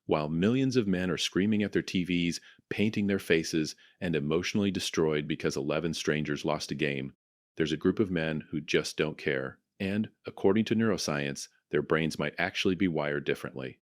While millions of men are screaming at their TVs, painting their faces, and emotionally destroyed because 11 strangers lost a game, there's a group of men who just don't care. And, according to neuroscience, their brains might actually be wired differently.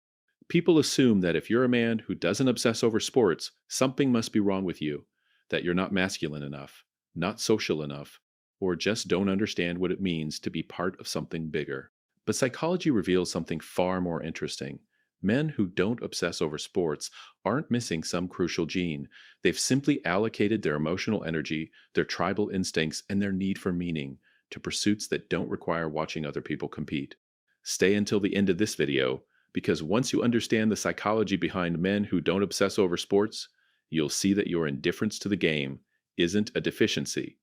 People assume that if you're a man who doesn't obsess over sports, something must be wrong with you, that you're not masculine enough, not social enough, or just don't understand what it means to be part of something bigger. But psychology reveals something far more interesting. Men who don't obsess over sports aren't missing some crucial gene. They've simply allocated their emotional energy, their tribal instincts, and their need for meaning to pursuits that don't require watching other people compete. Stay until the end of this video, because once you understand the psychology behind men who don't obsess over sports, you'll see that your indifference to the game isn't a deficiency.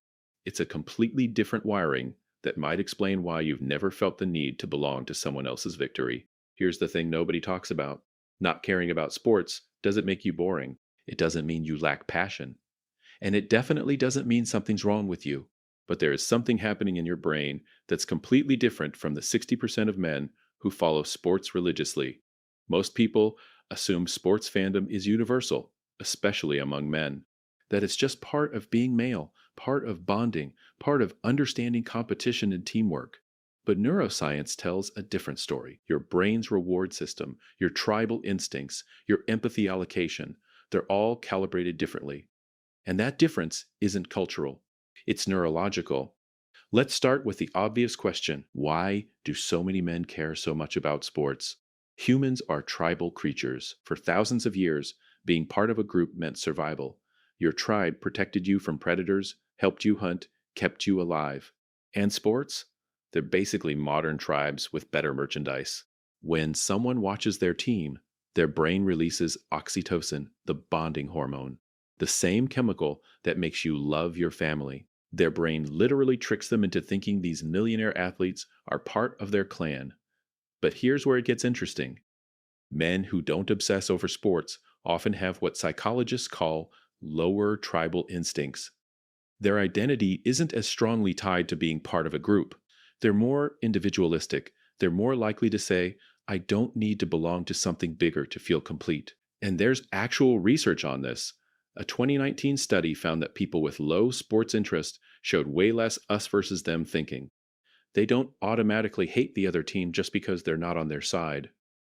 It's a completely different wiring that might explain why you've never felt the need to belong to someone else's victory. Here's the thing nobody talks about. Not caring about sports doesn't make you boring. It doesn't mean you lack passion. And it definitely doesn't mean something's wrong with you. But there is something happening in your brain that's completely different from the 60% of men who follow sports religiously. Most people assume sports fandom is universal, especially among men. That it's just part of being male, part of bonding, part of understanding competition and teamwork. But neuroscience tells a different story. Your brain's reward system, your tribal instincts, your empathy allocation, they're all calibrated differently. And that difference isn't cultural, it's neurological. Let's start with the obvious question: why do so many men care so much about sports? Humans are tribal creatures. For thousands of years, being part of a group meant survival. Your tribe protected you from predators, helped you hunt, kept you alive. And sports? They're basically modern tribes with better merchandise. When someone watches their team, their brain releases oxytocin, the bonding hormone, the same chemical that makes you love your family. Their brain literally tricks them into thinking these millionaire athletes are part of their clan. But here's where it gets interesting. Men who don't obsess over sports often have what psychologists call lower tribal instincts. Their identity isn't as strongly tied to being part of a group. They're more individualistic. They're more likely to say, I don't need to belong to something bigger to feel complete. And there's actual research on this. A 2019 study found that people with low sports interest showed way less us versus them thinking. They don't automatically hate the other team just because they're not on their side.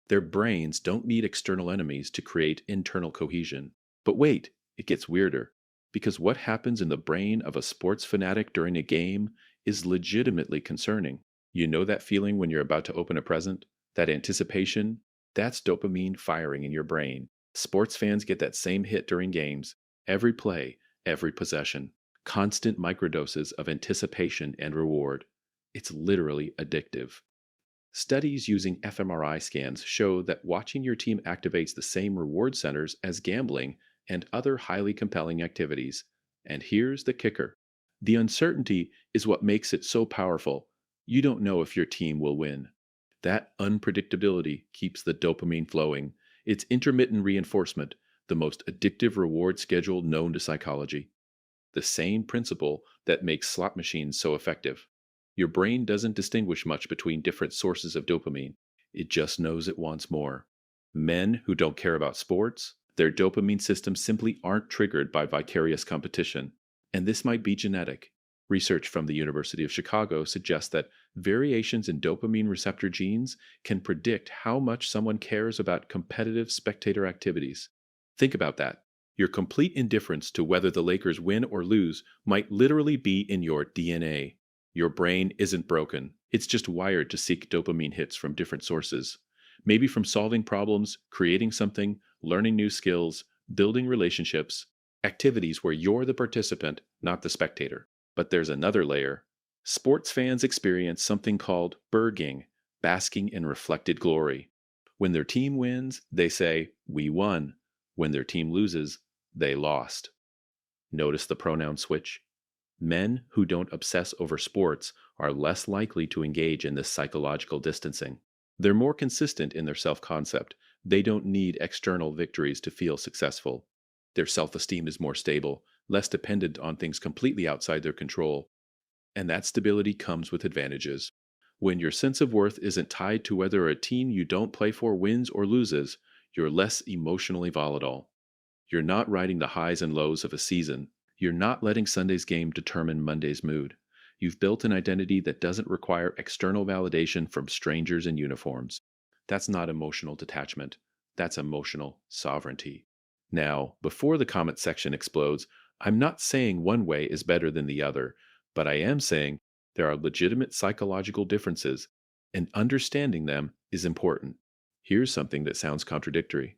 Their brains don't need external enemies to create internal cohesion. But wait, it gets weirder. Because what happens in the brain of a sports fanatic during a game is legitimately concerning. You know that feeling when you're about to open a present? That anticipation? That's dopamine firing in your brain. Sports fans get that same hit during games. Every play, every possession. Constant microdoses of anticipation and reward. It's literally addictive. Studies using fMRI scans show that watching your team activates the same reward centers as gambling and other highly compelling activities. And here's the kicker: the uncertainty is what makes it so powerful. You don't know if your team will win. That unpredictability keeps the dopamine flowing. It's intermittent reinforcement, the most addictive reward schedule known to psychology. The same principle that makes slot machines so effective. Your brain doesn't distinguish much between different sources of dopamine. It just knows it wants more. Men who don't care about sports, their dopamine systems simply aren't triggered by vicarious competition. And this might be genetic. Research from the University of Chicago suggests that variations in dopamine receptor genes can predict how much someone cares about competitive spectator activities. Think about that. Your complete indifference to whether the Lakers win or lose might literally be in your DNA. Your brain isn't broken. It's just wired to seek dopamine hits from different sources. Maybe from solving problems, creating something, learning new skills, building relationships, activities where you're the participant, not the spectator. But there's another layer. Sports fans experience something called burging, basking in reflected glory. When their team wins, they say, "We won." When their team loses, they lost. Notice the pronoun switch? Men who don't obsess over sports are less likely to engage in this psychological distancing. They're more consistent in their self-concept. They don't need external victories to feel successful. Their self-esteem is more stable, less dependent on things completely outside their control. And that stability comes with advantages. When your sense of worth isn't tied to whether a team you don't play for wins or loses, You're less emotionally volatile. You're not riding the highs and lows of a season. You're not letting Sunday's game determine Monday's mood. You've built an identity that doesn't require external validation from strangers in uniforms. That's not emotional detachment. That's emotional sovereignty. Now, before the comment section explodes, I'm not saying one way is better than the other, but I am saying there are legitimate psychological differences, and understanding them is important. Here's something that sounds contradictory.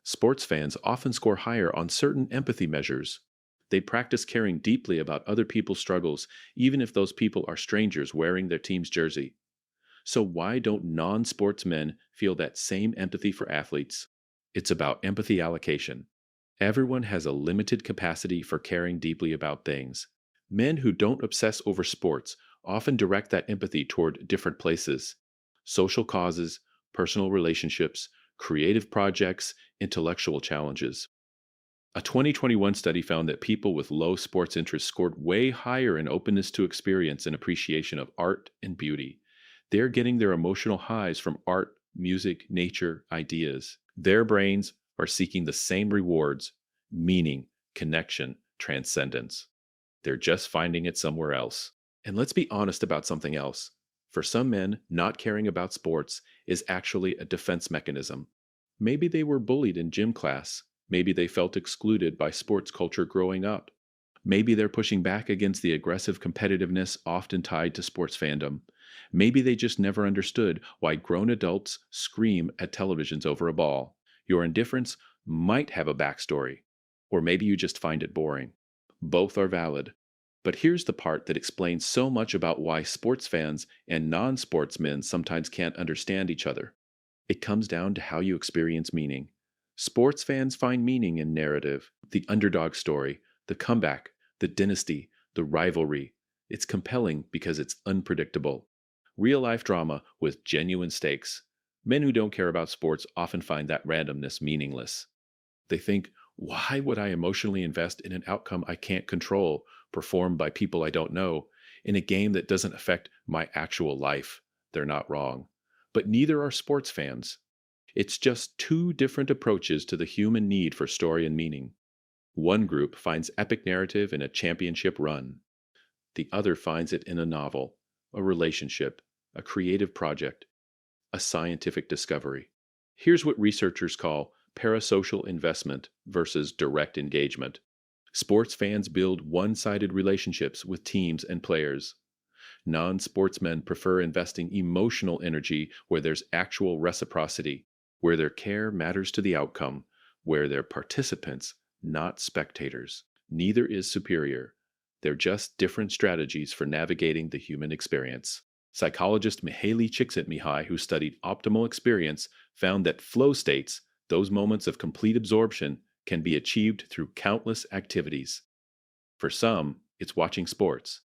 Sports fans often score higher on certain empathy measures. They practice caring deeply about other people's struggles, even if those people are strangers wearing their team's jersey. So, why don't non sportsmen feel that same empathy for athletes? It's about empathy allocation. Everyone has a limited capacity for caring deeply about things. Men who don't obsess over sports often direct that empathy toward different places: social causes, personal relationships, creative projects, intellectual challenges. A 2021 study found that people with low sports interests scored way higher in openness to experience and appreciation of art and beauty. They're getting their emotional highs from art, music, nature, ideas. Their brains are seeking the same rewards: meaning, connection, transcendence. They're just finding it somewhere else. And let's be honest about something else. For some men, not caring about sports is actually a defense mechanism. Maybe they were bullied in gym class. Maybe they felt excluded by sports culture growing up. Maybe they're pushing back against the aggressive competitiveness often tied to sports fandom. Maybe they just never understood why grown adults scream at televisions over a ball. Your indifference might have a backstory, or maybe you just find it boring. Both are valid. But here's the part that explains so much about why sports fans and non sportsmen sometimes can't understand each other. It comes down to how you experience meaning. Sports fans find meaning in narrative: the underdog story, the comeback, the dynasty, the rivalry. It's compelling because it's unpredictable. Real life drama with genuine stakes. Men who don't care about sports often find that randomness meaningless. They think, why would I emotionally invest in an outcome I can't control, performed by people I don't know, in a game that doesn't affect my actual life? They're not wrong. But neither are sports fans. It's just two different approaches to the human need for story and meaning. One group finds epic narrative in a championship run. The other finds it in a novel, a relationship, a creative project, a scientific discovery. Here's what researchers call parasocial investment versus direct engagement. Sports fans build one sided relationships with teams and players. Non sportsmen prefer investing emotional energy where there's actual reciprocity, where their care matters to the outcome, where they're participants, not spectators. Neither is superior. They're just different strategies for navigating the human experience. Psychologist Mihaly Csikszentmihalyi, who studied optimal experience, found that flow states, those moments of complete absorption, can be achieved through countless activities. For some, it's watching sports.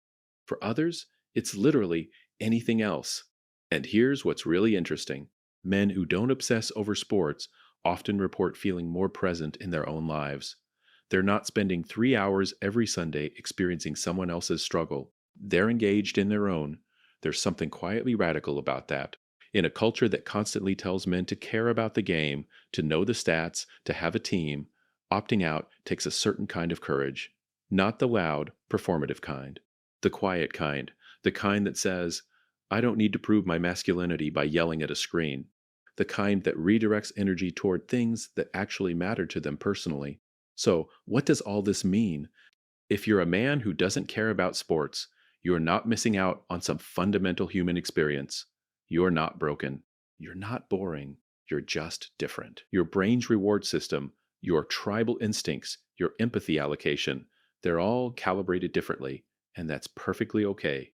For others, it's literally anything else. And here's what's really interesting: men who don't obsess over sports often report feeling more present in their own lives. They're not spending 3 hours every Sunday experiencing someone else's struggle. They're engaged in their own. There's something quietly radical about that. In a culture that constantly tells men to care about the game, to know the stats, to have a team, opting out takes a certain kind of courage. Not the loud, performative kind. The quiet kind. The kind that says, I don't need to prove my masculinity by yelling at a screen. The kind that redirects energy toward things that actually matter to them personally. So, what does all this mean? If you're a man who doesn't care about sports, you're not missing out on some fundamental human experience. You're not broken. You're not boring. You're just different. Your brain's reward system, your tribal instincts, your empathy allocation, they're all calibrated differently, and that's perfectly okay.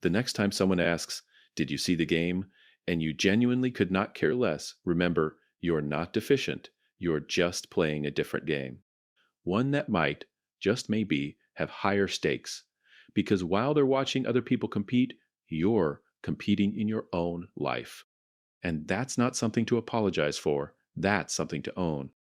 The next time someone asks, did you see the game? And you genuinely could not care less, remember, you're not deficient. You're just playing a different game. One that might, just maybe, have higher stakes. Because while they're watching other people compete, you're competing in your own life. And that's not something to apologize for, that's something to own.